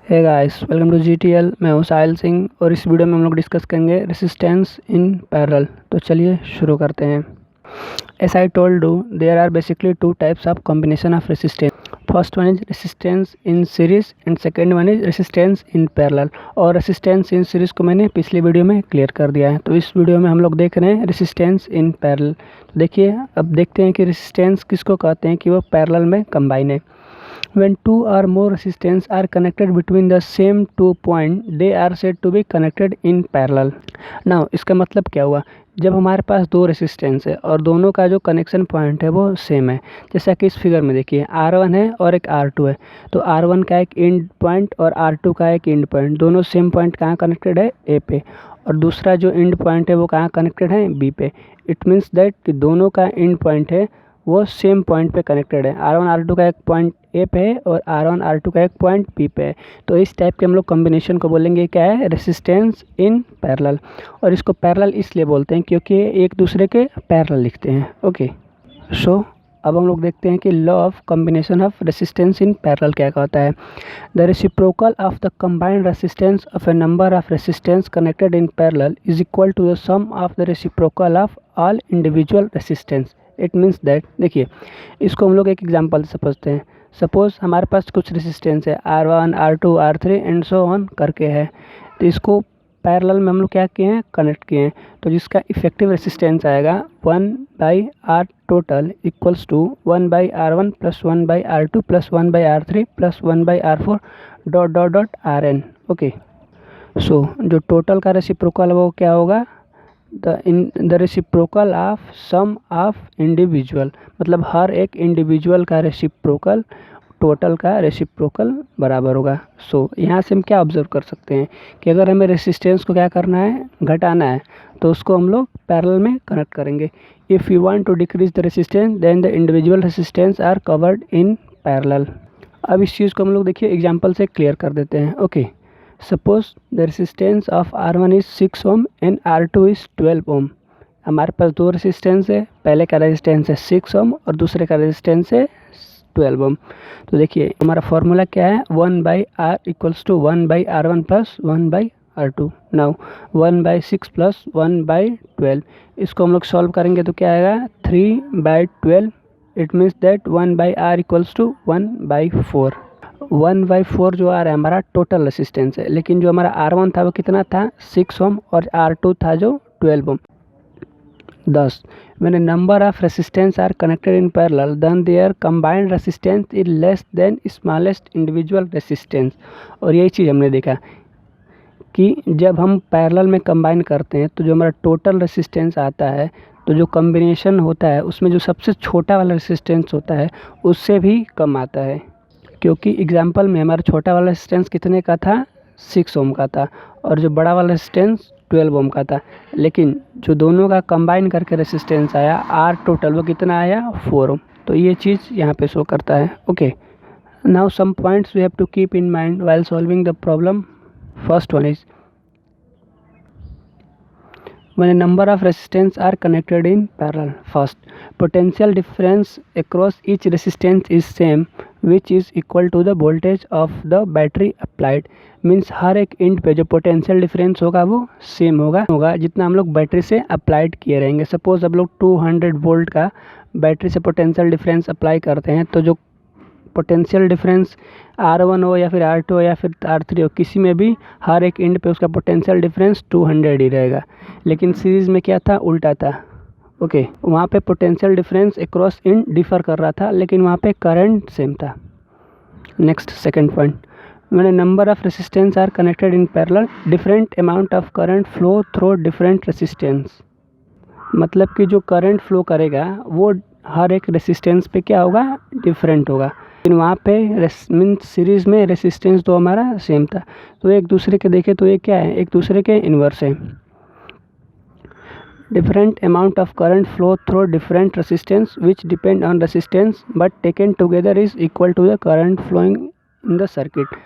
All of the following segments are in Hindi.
Hey guys, welcome to GTL. मैं हूँ साहिल सिंह और इस वीडियो में हम लोग डिस्कस करेंगे रेसिस्टेंस इन पैरेलल। तो चलिए शुरू करते हैं। As I told you, there are basically two types of combination of resistance. First one is resistance in series and second one is resistance in parallel. और रेसिस्टेंस इन सीरीज को मैंने पिछली वीडियो में क्लियर कर दिया है। तो इस वीडियो में हम लोग देख रहे हैं रेसिस्टेंस इन पैरेलल। तो देखिए, अब देखते हैं कि रेसिस्टेंस किसको कहते हैं कि वो पैरेलल में कंबाइन है। When two or more resistance are connected between the same two point, they are said to be connected in parallel. Now इसका मतलब क्या हुआ? जब हमारे पास दो रेसिस्टेंस है और दोनों का जो कनेक्शन पॉइंट है वो सेम है, जैसा कि इस फिगर में देखिए R1 है और एक R2 है। तो R1 का एक एंड पॉइंट और R2 का एक एंड पॉइंट, दोनों सेम पॉइंट कहाँ कनेक्टेड है? A पे, और दूसरा जो एंड पॉइंट है वो कहाँ कनेक्टेड है? B पे। इट मीन्स दैट कि दोनों का एंड पॉइंट है वो सेम पॉइंट पे कनेक्टेड है। R1 R2 का एक पॉइंट ए पे है और R1 R2 का एक पॉइंट बी पे है। तो इस टाइप के हम लोग कॉम्बिनेशन को बोलेंगे क्या है? Resistance in parallel. और इसको पैरेलल इसलिए बोलते हैं क्योंकि एक दूसरे के पैरेलल लिखते हैं। ओके, सो अब हम लोग देखते हैं कि law of combination of resistance in parallel क्या कहता है। The reciprocal of the combined resistance of a number of resistance connected in parallel is equal to the sum of the reciprocal of all individual resistance. It means that, देखिए इसको हम लोग एक एग्जांपल से समझते हैं। सपोज हमारे पास कुछ रेसिस्टेंस है R1 R2 R3 and so on करके है। तो इसको पैरेलल में हम लोग क्या किए हैं? कनेक्ट किए हैं। तो जिसका इफेक्टिव रेसिस्टेंस आएगा 1/R total equals to 1/R1 plus 1/R2 plus 1/R3 plus 1/R4 dot dot dot RN। Okay, so जो टोटल का रेसिप्रोकल वो क्या होगा? The reciprocal of sum of individual, मतलब हर एक इंडिविजुअल का रेसिप्रोकल टोटल का रेसिप्रोकल बराबर होगा। सो यहाँ से हम क्या ऑब्जर्व कर सकते हैं कि अगर हमें रेसिस्टेंस को क्या करना है? घटाना है, तो उसको हम लोग पैरेलल में कनेक्ट करेंगे। If you want to decrease the resistance then the individual resistance are covered in parallel. अब इस चीज़ को हम लोग देखिए एग्जाम्पल से क्लियर कर देते हैं। Okay, suppose the resistance of R1 is 6 ohm and R2 is 12 ओम। हमारे पास दो रेसिस्टेंस है, पहले का रेजिस्टेंस है 6 ओम और दूसरे का रेजिस्टेंस है 12 ओम। तो देखिए हमारा फॉर्मूला क्या है? 1/R equals to 1/R1 plus 1/R2। Now 1/6 plus 1/12, इसको हम लोग सॉल्व करेंगे तो क्या आएगा? 3/12। It means that 1/R equals to 1/4। 1/4 जो आ रहा है हमारा टोटल रेसिस्टेंस है, लेकिन जो हमारा R1 था वो कितना था? 6 ओम, और R2 था जो 12 ओम। 10 when a number of resistance are connected in parallel then their combined resistance is less than smallest individual resistance। और यही चीज़ हमने देखा कि जब हम पैरेलल में कंबाइन करते हैं तो जो हमारा टोटल रेसिस्टेंस आता है, तो जो कॉम्बिनेशन होता है उसमें जो सबसे छोटा वाला रेसिस्टेंस होता है उससे भी कम आता है। क्योंकि एग्जांपल में हमारा छोटा वाला रेसिस्टेंस कितने का था? 6 ओम का था, और जो बड़ा वाला रेसिस्टेंस 12 ओम का था। लेकिन जो दोनों का कंबाइन करके रेसिस्टेंस आया R टोटल, वो कितना आया? 4 ओम। तो ये चीज़ यहाँ पे शो करता है। Okay, now some points we have to keep in mind while solving the problem. First one is when a number of resistance are connected in parallel. First, potential difference across each resistance is same, which is equal to the voltage of the battery applied। Means हर एक इंड पे जो पोटेंशियल डिफरेंस होगा वो सेम होगा जितना हम लोग बैटरी से अप्लाइड किए रहेंगे। सपोज अब लोग 200 वोल्ट का बैटरी से पोटेंशियल डिफरेंस अप्लाई करते हैं, तो जो पोटेंशियल डिफरेंस R1 हो या फिर R2 हो या फिर R3 हो, किसी में भी हर एक एंड पे उसका पोटेंशियल डिफरेंस 200 ही रहेगा। लेकिन सीरीज़ में क्या था? उल्टा था। ओके, वहाँ पे potential difference across and differ कर रहा था, लेकिन वहाँ पे करंट सेम था। Next, second point, when a number of resistance are connected in parallel different amount of current flow through different resistance। मतलब कि जो करंट फ्लो करेगा वो हर एक रेसिस्टेंस पे क्या होगा? डिफरेंट होगा। लेकिन वहाँ पे मीन्स सीरीज़ में रेसिस्टेंस तो हमारा सेम था। तो एक दूसरे के देखें तो ये क्या है? एक दूसरे के इन्वर्स है। Different amount of current flow through different resistance which depend on resistance but taken together is equal to the current flowing in the circuit.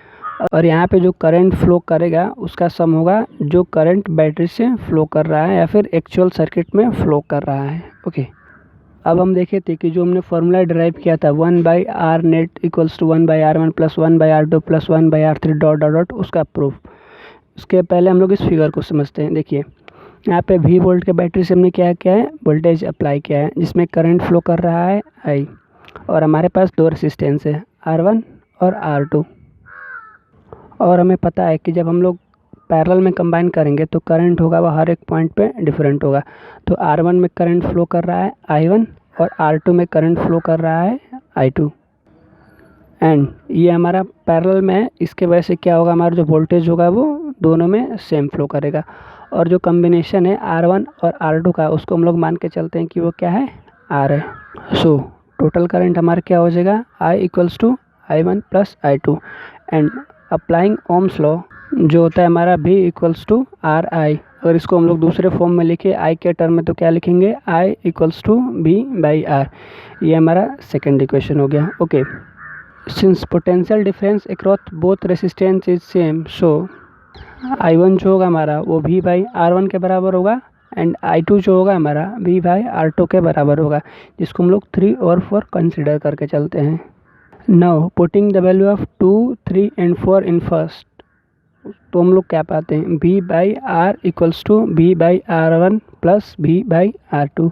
और यहाँ पे जो करंट फ्लो करेगा उसका सम होगा जो करंट बैटरी से फ्लो कर रहा है या फिर एक्चुअल सर्किट में फ्लो कर रहा है। ओके, अब हम देखे थे कि जो हमने फॉर्मूला डिराइव किया था 1/r net equals to 1/r1 plus 1/r2 plus 1/r3 dot dot dot, उसका प्रूफ। उसके पहले हम लोग इस फिगर को समझते हैं। देखिए यहाँ पे V वोल्ट के बैटरी से हमने क्या किया है, वोल्टेज अप्लाई किया है जिसमें करंट फ्लो कर रहा है I, और हमारे पास दो रेसिस्टेंस है R1 और R2, और हमें पता है कि जब हम लोग पैरेलल में कंबाइन करेंगे तो करंट होगा वह हर एक पॉइंट पे डिफरेंट होगा। तो R1 में करंट फ्लो कर रहा है I1 और R2 में करंट फ्लो कर रहा है I2, एंड ये हमारा पैरेलल में है। इसके वजह से क्या होगा, हमारा जो वोल्टेज होगा वो दोनों में सेम फ्लो करेगा। और जो कम्बिनेशन है R1 और R2 का, उसको हम लोग मान के चलते हैं कि वो क्या है, R है। सो टोटल करंट हमारा क्या हो जाएगा, I equals to I1 plus I2, and applying Ohm's law जो होता है हमारा V इक्वल्स टू RI। अगर इसको हम लोग दूसरे फॉर्म में लिखे I के टर्म में तो क्या लिखेंगे, I इक्वल्स टू V/R। ये हमारा सेकेंड इक्वेशन हो गया। Okay, since potential difference across both resistance is same, so I1 जो होगा हमारा वो V/R1 के बराबर होगा, एंड I2 जो होगा हमारा V/R2 के बराबर होगा, जिसको हम लोग 3 और 4 कंसिडर करके चलते हैं। Now putting the value of 2, 3 and 4 in first, तो हम लोग क्या पाते हैं, V/R equals to V/R1 plus V/R2,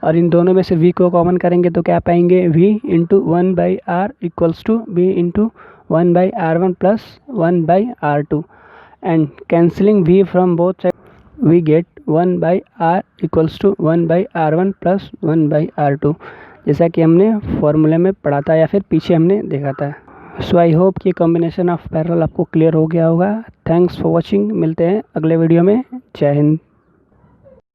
और इन दोनों में से V को कॉमन करेंगे तो क्या पाएंगे, V into 1/R equals to V into 1/R1 plus 1/R2, and cancelling V from both side we get 1/R equals to 1/R1 plus 1/R2, जैसा कि हमने फॉर्मूले में पढ़ा था या फिर पीछे हमने देखा था। सो आई होप कि कॉम्बिनेशन ऑफ पैरेलल आपको क्लियर हो गया होगा। थैंक्स फॉर वॉचिंग, मिलते हैं अगले वीडियो में। जय हिंद।